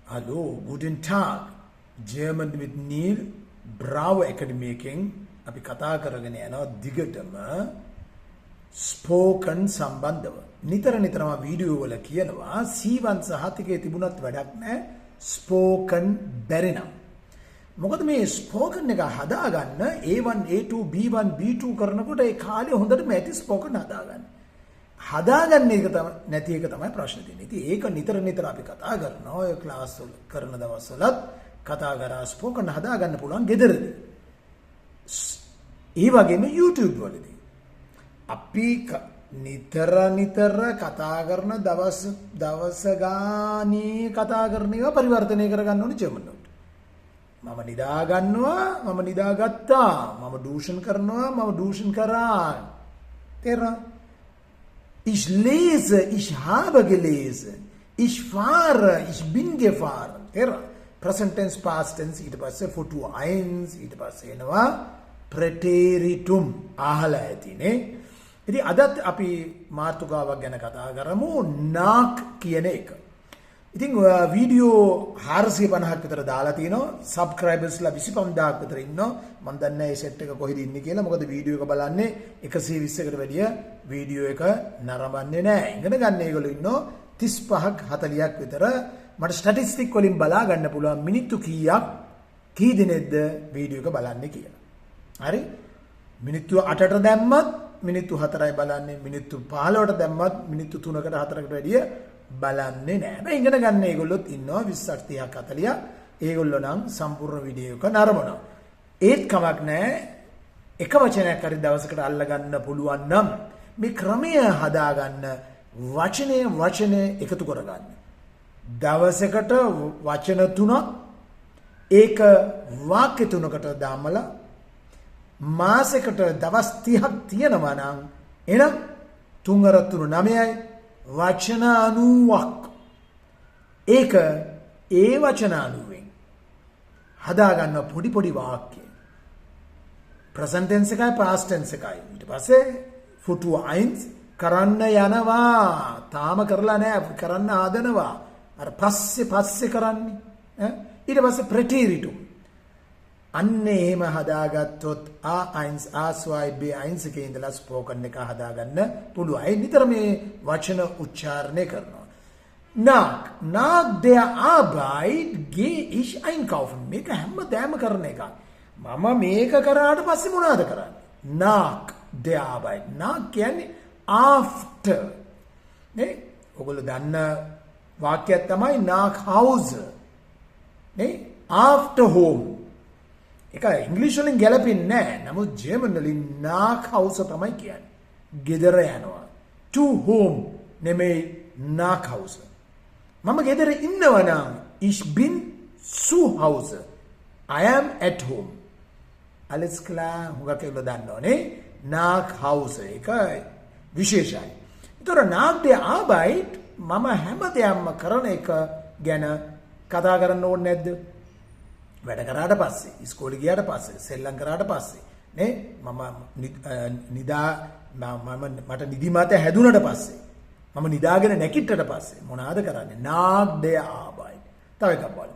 Hallo, guten Tag. German with Neil Bravo Academy එකෙන් අපි කතා කරගෙන යනවා දිගටම ස්පෝකන් සම්බන්ධව. නිතරම වීඩියෝ වල කියනවා C1 සහතිකයේ තිබුණත් වැඩක් නැහැ ස්පෝකන් බැරි නම්. මොකද මේ ස්පෝකන් එක හදාගන්න A1 A2 B1 B2 කරනකොට ඒ කාලේ හොඳටම ඇති ස්පෝකන් හදාගන්න. හදාගන්න එක නැති එක තමයි ප්‍රශ්නේ තියෙන්නේ. ඉතින් ඒක නිතර අපි කතා කරනවා. ඔය ක්ලාස් වල කරන දවස්වලත් කතා කරා ස්පෝකන් හදාගන්න පුළුවන් ගෙදරදී. ඒ වගේම YouTube වලදී. අපි නිතර කතා කරන දවස ගානේ කතා කරන ඒවා පරිවර්තනය කරගන්න ඕනේ ජර්මන් වලට. මම නිදා ගන්නවා, මම නිදාගත්තා, මම ඩූෂන් කරනවා, මම ඩූෂන් කරා. තේරෙනවද? Ich lese, ich habe gelesen. Ich fahre, ich bin gefahren. Present tense, past tense, ඊට පස්සේ futur 1, ඊට පස්සේ එනවා preteritum අහලා ඇතිනේ. ඉතින් අදත් අපි මාතෘකාවක් ගැන කතා කරමු knock කියන එක. ඉතින් වීඩියෝ 450ක් විතර දාලා තිනවා. සබ්ස්ක්‍රයිබර්ස්ලා 25000ක් විතර ඉන්නවා. මම දන්නේ නැහැ මේ සෙට් එක කොහෙද ඉන්නේ කියලා. මොකද වීඩියෝ එක බලන්නේ 120කට වැඩිය වීඩියෝ එක නරඹන්නේ නැහැ. ඉගෙන ගන්න ඒගොල්ලෝ ඉන්නවා 35ක් 40ක් විතර. මට ස්ටැටිස්ටික් වලින් බලා ගන්න පුළුවන් මිනිත්තු කී දිනෙද්ද වීඩියෝ එක බලන්නේ කියලා. හරි? මිනිත්තු 8ට දැම්මත් මිනිත්තු 4යි බලන්නේ. මිනිත්තු 15ට දැම්මත් මිනිත්තු 3කට 4කට වැඩිය බලන්නේ නැහැ. මේ ඉගෙන ගන්න ඒගොල්ලොත් ඉන්නවා 20ක් 30ක් 40ක්. ඒගොල්ලෝ නම් සම්පූර්ණ වීඩියෝ එක නරඹනවා. ඒත් කමක් නැහැ. එක වචනයක් හරි දවසකට අල්ල ගන්න පුළුවන් නම් මේ ක්‍රමය හදාගන්න වචනය එකතු කරගන්න. දවසකට වචන 3ක් ඒක වාක්‍ය 3කට දාමලා මාසයකට දවස් 30ක් තියෙනවා නම් එහෙනම් 3 3 9යි වචන 90ක් ඒක ඒ වචන 90ෙන් හදාගන්න පොඩි වාක්‍ය present tense එකයි past tense එකයි ඊට පස්සේ futur 1 කරන්න යනවා තාම කරලා නැහැ කරන්න ආදනවා අර පස්සේ කරන්නේ ඊට පස්සේ preteritum අන්න එහෙම හදාගත්තොත් A1 A2 B1 එකේ ඉඳලා ස්පෝකන් එක හදාගන්න පුළුවන්. ඒ නිතර මේ වචන උච්චාරණය කරනවා. Nach der Arbeit gehe ich einkaufen. මේක හැමදාම කරන එකක්. මම මේක කරාට පස්සේ මොනවද කරන්නේ? Nach der Arbeit. Nach කියන්නේ after. නේ? ඔයගොල්ලෝ දන්න වාක්‍යයක් තමයි nach Hause. නේ? After home. ඒක ඉංග්‍රීසි වලින් ගැලපෙන්නේ නැහැ. නමුත් ජර්මන් වලින් nach Hause තමයි කියන්නේ. ගෙදර යනවා. to home නෙමෙයි nach Hause. මම ගෙදර ඉන්නවා නම් ich bin zu Hause. I am at home. alles klar. හුඟක් ඒගොල්ලෝ දන්නවනේ. nach Hause ඒක විශේෂයි. ඒතර nach der Arbeit මම හැමදේම කරන එක ගැන කතා කරන්න ඕනේ නැද්ද? වැඩ කරාට පස්සේ ඉස්කෝලේ ගියාට පස්සේ සෙල්ලම් කරාට පස්සේ නේ මම මට නිදිමත හැදුනට පස්සේ මම නිදාගෙන නැගිට්ටට පස්සේ මොනවාද කරන්නේ? nach der Arbeit. තව එකක් බලන්න.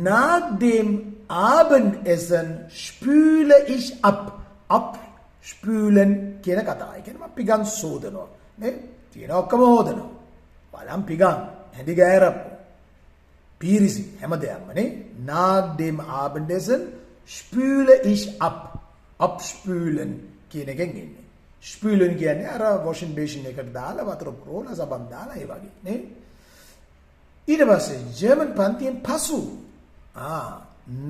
nach dem Abendessen spüle ich ab. Abspülen කියන කතාව. ඒ කියන්නේ මම පිගන් සෝදනවා. නේ? තියෙන ඔක්කොම හොදනවා. බලම් පිගන් හැදි ගෑරප්පු. Pirisi හැමදේම නේ nach dem Abendessen spüle ich ab. Abspülen කියන එකෙන් එන්නේ. spülen කියන්නේ අර washing machine එකට දාලා වතුර පුරවලා සබන් දාලා ඒ වගේ නේ. ඊට පස්සේ ජර්මන් පන්තියෙන් පසු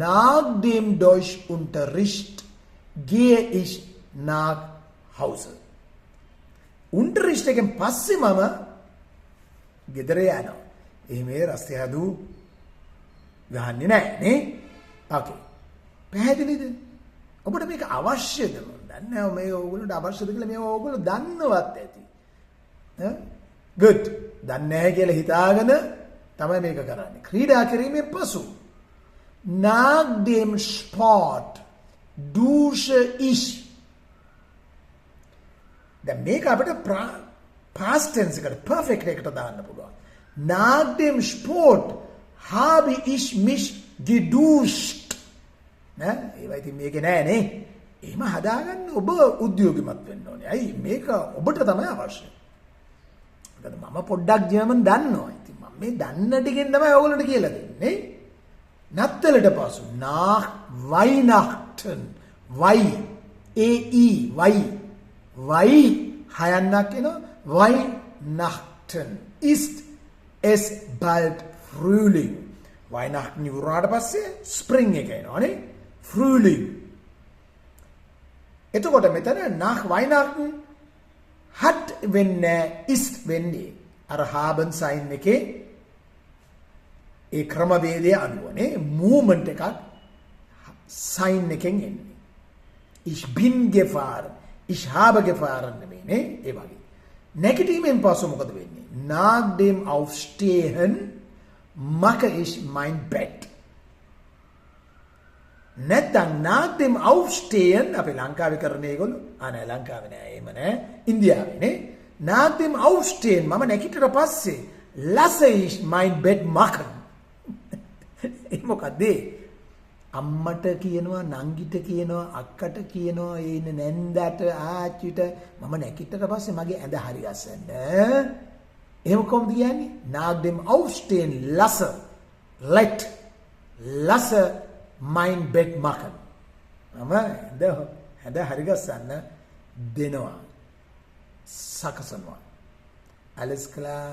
nach dem Deutschunterricht gehe ich nach Hause. Unterricht එකෙන් පස්සේ මම ගෙදර යනවා. එහෙම රස්තය හදු ගහන්නේ නැහැ නේ. ඕකේ. පැහැදිලිද? ඔබට මේක අවශ්‍යද? දන්නේ නැහැ මේ ඕගොල්ලෝට අවශ්‍යද කියලා මේ ඕගොල්ලෝ දන්නවත් ඇති. good. දන්නේ නැහැ කියලා හිතාගෙන තමයි මේක කරන්නේ. ක්‍රීඩා කිරීමෙන් පසු nach dem Sport dusche ich. දැන් මේක අපිට past tense එකට perfect එකට දාන්න පුළුවන්. nach dem Sport habe ich mich geduscht. නෑ ඒවා ඉතින් මේක නෑනේ. එහෙම හදාගන්න ඔබ උද්‍යෝගිමත් වෙන්න ඕනේ. අයි මේක ඔබට තමයි අවශ්‍ය. මොකද මම පොඩ්ඩක් ජර්මන් දන්නවා. ඉතින් මම මේ දන්න ටිකෙන් තමයි ඔයගොල්ලන්ට කියලා දෙන්නේ. නත්තලට පසු nach Weihnachten වයි වයි හයන්නක් එනවා. Weihnachten ist es bald Frühling. Weihnachten ඉවරනාට පස්සේ spring එක එනවානේ. Frühling. එතකොට මෙතන nach Weihnachten hat වෙන්නේ ist වෙන්නේ අර haben sign එකේ ඒ ක්‍රමවේදය අනුවනේ movement එකක් sign එකෙන් එන්නේ. Ich bin gefahren. Ich habe gefahren නෙමෙයිනේ ඒ වගේ. නැගිටීමෙන් පස්සේ මොකද වෙන්නේ? Nach dem Aufstehen mache ich mein Bett. නැත්නම් nach dem Aufstehen අපේ ලංකාවේ කරන ඒගොල්ලෝ නෑ ලංකාවේ නෑ එහෙම නෑ ඉන්දියාවේනේ. nach dem Aufstehen මම නැගිටිට පස්සේ lasse ich mein Bett machen. ඒ මොකද? අම්මට කියනවා නංගිට කියනවා අක්කට කියනවා ඒ ඉන්න නැන්දට ආච්චිට මම නැගිටට පස්සේ මගේ ඇඳ හරි ගස්සන්න. එහෙම කොහොමද කියන්නේ? nach dem Aufstehen lasse mein Bett machen. මම ඇඳ හරි ගස්සන්න දෙනවා. සකසනවා. alles klar.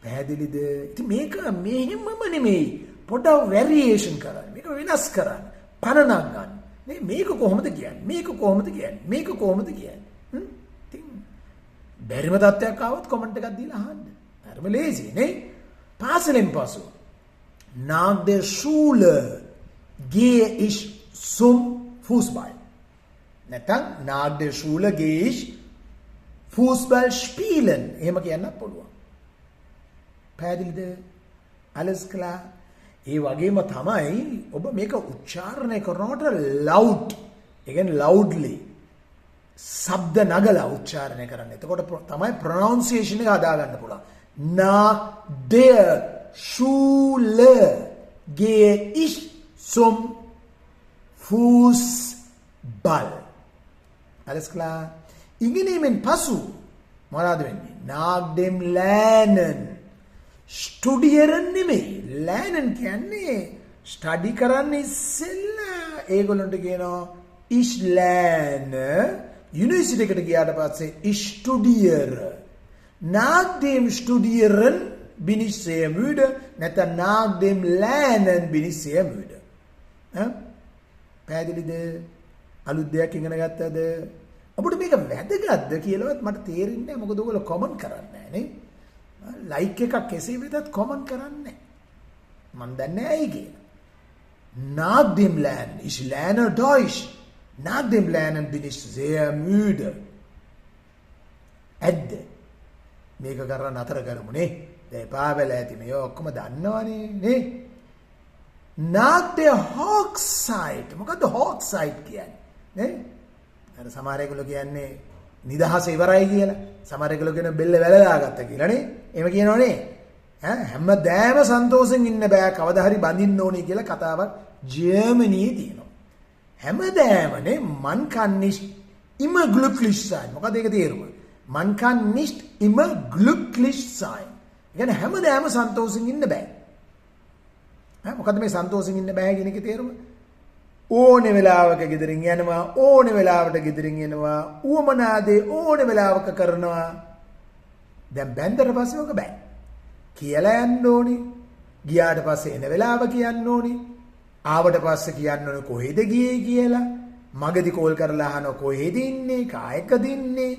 පැහැදිලිද? ඉතින් මේක මෙහෙමම නෙමෙයි. පොඩ්ඩක් variation කරන්න. මේක වෙනස් කරන්න. පණනක් ගන්න. මේක කොහොමද කියන්නේ? මේක කොහොමද කියන්නේ? මේක කොහොමද කියන්නේ? ඉතින් බැරිම තත්ත්වයක් ආවොත් කමෙන්ට් එකක් දීලා අහන්න. හරිම ලේසි නේ? පාසලෙන් පසු nach der Schule gehe ich zum Fußball. නැත්නම් nach der Schule gehe ich Fußball spielen. එහෙම කියන්න පුළුවන්. පැහැදිලිද? alles klar. ඒ වගේම තමයි ඔබ මේක උච්චාරණය කරනකොට loud. ඒ කියන්නේ loudly. ශබ්ද නගලා උච්චාරණය කරන්න. එතකොට තමයි pronunciation එක හදා ගන්න පුළුවන්. nach der Schule gehe ich zum Fußball. alles klar. ඉගෙනීමෙන් පසු මොනවද වෙන්නේ? nach dem Lernen. ස්ටුඩියරන් නෙමෙයි. lernen කියන්නේ ස්ටඩි කරන්න ඉස්සෙල්ලා ඒගොල්ලන්ට කියනවා ich lerne. යුනිවර්සිටි එකට ගියාට පස්සේ ich studiere. nach dem Studieren bin ich sehr müde. නැත්නම් nach dem Lernen bin ich sehr müde. පැහැදිලිද? අලුත් දෙයක් ඉගෙන ගත්තද? අපිට මේක වැදගත්ද කියලාවත් මට තේරෙන්නේ නැහැ. මොකද ඔයගොල්ලෝ කමෙන්ට් කරන්නේ නැහැ නේ. ලයික් එකක් කෙසේ වෙතත් කමෙන්ට් කරන්නේ මම දන්නේ ඇයි කියලා. nach dem Lernen ich lerne Deutsch. nach dem Lernen bin ich sehr müde. ඇද්ද? මේක කරලා නතර කරමු නේ. දැන් එපා වෙලා ඇති මේ ඔක්කොම දන්නවනේ නේ. nach der Hochzeit. මොකද්ද Hochzeit කියන්නේ? නේ? අර සමහර ඒගොල්ලෝ කියන්නේ නිදහස ඉවරයි කියලා. සමහර ඒගොල්ලෝ කියන බෙල්ල වැලලා ගත්ත කියලා නේ. එහෙම කියනවනේ. හැමදාම සන්තෝෂෙන් ඉන්න බෑ කවදා හරි බඳින්න ඕනේ කියලා කතාවක් ජර්මනියේ තියෙනවා. හැමදාමනේ man kann nicht immer glücklich sein. මොකද ඒක තේරුම? man kann nicht immer glücklich sein. ඒ කියන්නේ හැමදාම සන්තෝෂෙන් ඉන්න බෑ. මොකද මේ සන්තෝෂෙන් ඉන්න බෑ කියන එකේ තේරුම? ඕනේ වෙලාවක ගෙදරින් යනවා, ඕනේ වෙලාවට ගෙදරින් එනවා, උවමනාදේ ඕනේ වෙලාවක කරනවා. දැන් බැන්දට පස්සේ ඔක බෑ. කියලා යන්න ඕනේ. ගියාට පස්සේ එන වෙලාව කියන්න ඕනේ. ආවට පස්සේ කියන්න ඕනේ කොහෙද ගියේ කියලා. මගදී කෝල් කරලා අහනවා කොහෙද ඉන්නේ, කායකද ඉන්නේ.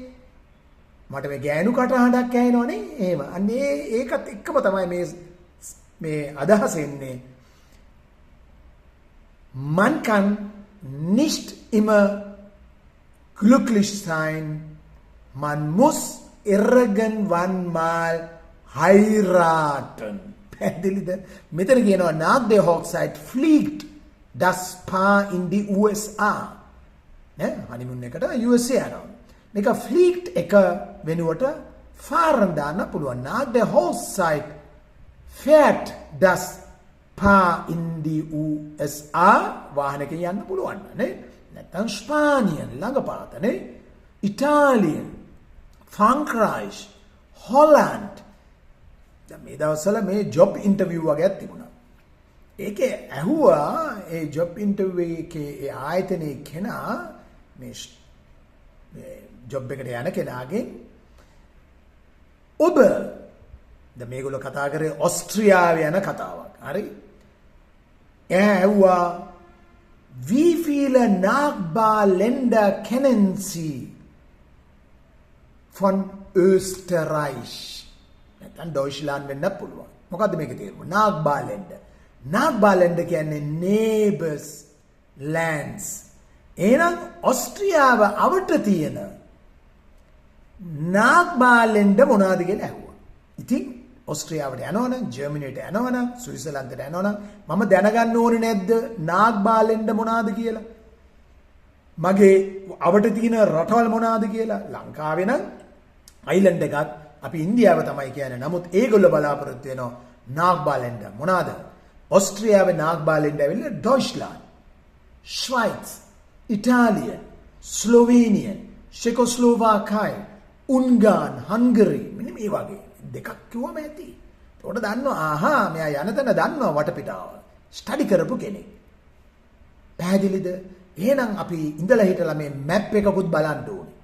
මට මේ ගෑනු කටහඬක් ඇහෙනවනේ. එහෙම. අන්න ඒකත් එක්කම තමයි මේ අදහස එන්නේ. Man kann nicht immer glücklich sein. Man muss irgendwann mal heiraten. පැහැදිලිද? මෙතන කියනවා nach der Hochzeit fliegt das Paar in die USA. නේ? honeymoon එකට USA යනවා. මේක fliegt එක වෙනුවට fahren දාන්න පුළුවන්. nach der Hochzeit Fiat does par in the USA වාහනකින් යන්න පුළුවන් නේ. නැත්නම් ස්පානියන් ළඟපාත නේ. ඉතාලියන්, ෆ්‍රාන්ක්‍රයිස්, හොලන්ඩ්. දැන් මේ දවස්වල මේ ජොබ් ඉන්ටර්විව් වගේක් තිබුණා. ඒකේ ඇහුවා ඒ ජොබ් ඉන්ටර්විව් එකේ ඒ ආයතනයේ කෙනා මේ ජොබ් එකට යන කෙනාගෙන් ඔබ දැන් මේගොල්ලෝ කතා කරේ ඕස්ට්‍රියාවේ යන කතාවක්. හරි? ඇහුවා wie viele Nachbarländer kennen Sie von Österreich? නැත්නම් ඩොයිච්ලන්ඩ් වෙන්න පුළුවන්. මොකද්ද මේකේ තේරුම? Nachbarländer. Nachbarländer කියන්නේ neighbors lands. එහෙනම් ඕස්ට්‍රියාව අවට තියෙන Nachbarländer මොනවද කියලා ඇහුවා. ඉතින් ඕස්ට්‍රියාවට යනවනම්, ජර්මනියට යනවනම්, ස්විට්සර්ලන්තයට යනවනම් මම දැනගන්න ඕනේ නැද්ද Nachbarländer මොනවද කියලා? මගේ අවට තියෙන රටවල් මොනවද කියලා? ලංකාවේ නම් අයිලන්ඩ් එකක් අපි ඉන්දියාව තමයි කියන්නේ. නමුත් ඒගොල්ලෝ බලාපොරොත්තු වෙනවා Nachbarländer මොනවද? ඕස්ට්‍රියාවේ Nachbarländer ඇවිල්ලා ඩොයිච්ලන්ඩ්, ශ්වයිස්, ඉතාලියන්, ස්ලෝවේනියන්, චෙකෝස්ලෝවාකයි, උන්ගාන්, හංගරි මෙන්න මේ වගේ දෙකක් කිව්වම ඇති. ඒකට දන්නවා ආහා මෙයා යන තැන දන්නවා වටපිටාව. ස්ටඩි කරපු කෙනෙක්. පැහැදිලිද? එහෙනම් අපි ඉඳලා හිටලා මේ මැප් එකකුත් බලන්න ඕනේ.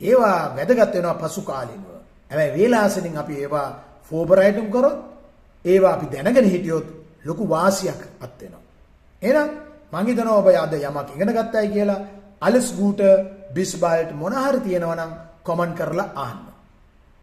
ඒවා වැදගත් වෙනවා පසු කාලිනව. හැබැයි වේලාසනින් අපි ඒවා ෆෝබරයිටම් කරොත් ඒවා අපි දැනගෙන හිටියොත් ලොකු වාසියක් අත් වෙනවා. එහෙනම් මං හිතනවා ඔබ අද යමක් ඉගෙන ගත්තයි කියලා. alles gute bis bald මොන හරි තියෙනවා නම් කමෙන්ට් කරලා අහන්න.